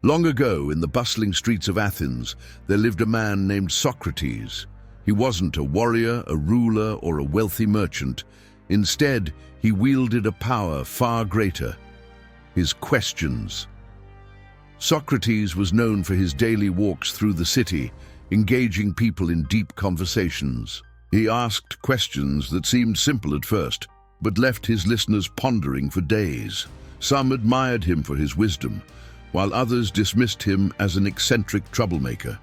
Long ago, in the bustling streets of Athens, there lived a man named Socrates. He wasn't a warrior, a ruler, or a wealthy merchant. Instead, he wielded a power far greater: his questions. Socrates was known for his daily walks through the city, engaging people in deep conversations. He asked questions that seemed simple at first, but left his listeners pondering for days. Some admired him for his wisdom, while others dismissed him as an eccentric troublemaker.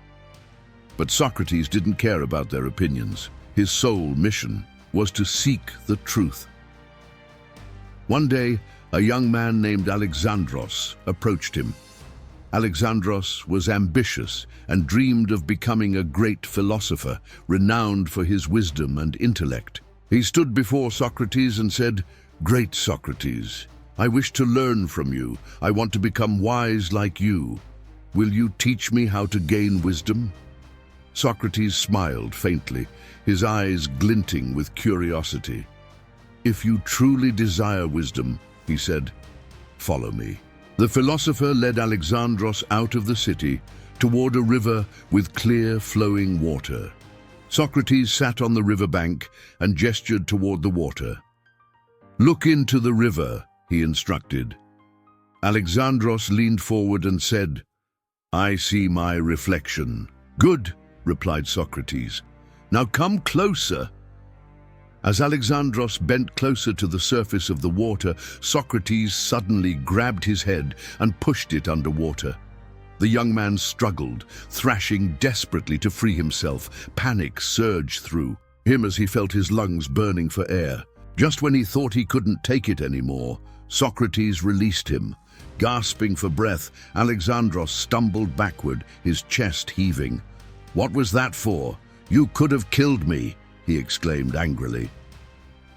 But Socrates didn't care about their opinions. His sole mission was to seek the truth. One day, a young man named Alexandros approached him. Alexandros was ambitious and dreamed of becoming a great philosopher, renowned for his wisdom and intellect. He stood before Socrates and said, "Great Socrates, I wish to learn from you. I want to become wise like you. Will you teach me how to gain wisdom?" Socrates smiled faintly, his eyes glinting with curiosity. "If you truly desire wisdom," he said, "follow me." The philosopher led Alexandros out of the city toward a river with clear, flowing water. Socrates sat on the riverbank and gestured toward the water. "Look into the river," he instructed. Alexandros leaned forward and said, "I see my reflection." "Good," replied Socrates. "Now come closer." As Alexandros bent closer to the surface of the water, Socrates suddenly grabbed his head and pushed it underwater. The young man struggled, thrashing desperately to free himself. Panic surged through him as he felt his lungs burning for air. Just when he thought he couldn't take it anymore, Socrates released him. Gasping for breath, Alexandros stumbled backward, his chest heaving. "What was that for? You could have killed me," he exclaimed angrily.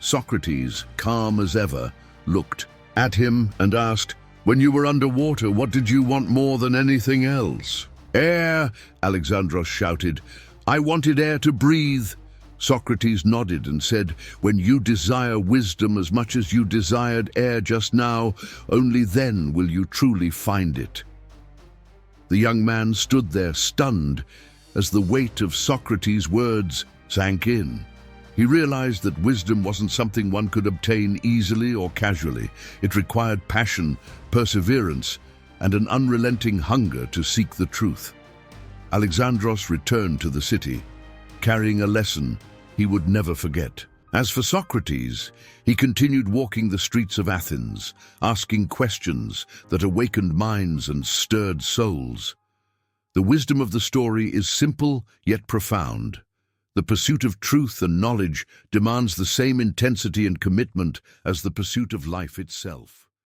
Socrates, calm as ever, looked at him and asked, "When you were underwater, what did you want more than anything else?" "Air," Alexandros shouted. "I wanted air to breathe." Socrates nodded and said, "When you desire wisdom as much as you desired air just now, only then will you truly find it." The young man stood there stunned as the weight of Socrates' words sank in. He realized that wisdom wasn't something one could obtain easily or casually. It required passion, perseverance, and an unrelenting hunger to seek the truth. Alexandros returned to the city, carrying a lesson he would never forget. As for Socrates, he continued walking the streets of Athens, asking questions that awakened minds and stirred souls. The wisdom of the story is simple yet profound. The pursuit of truth and knowledge demands the same intensity and commitment as the pursuit of life itself.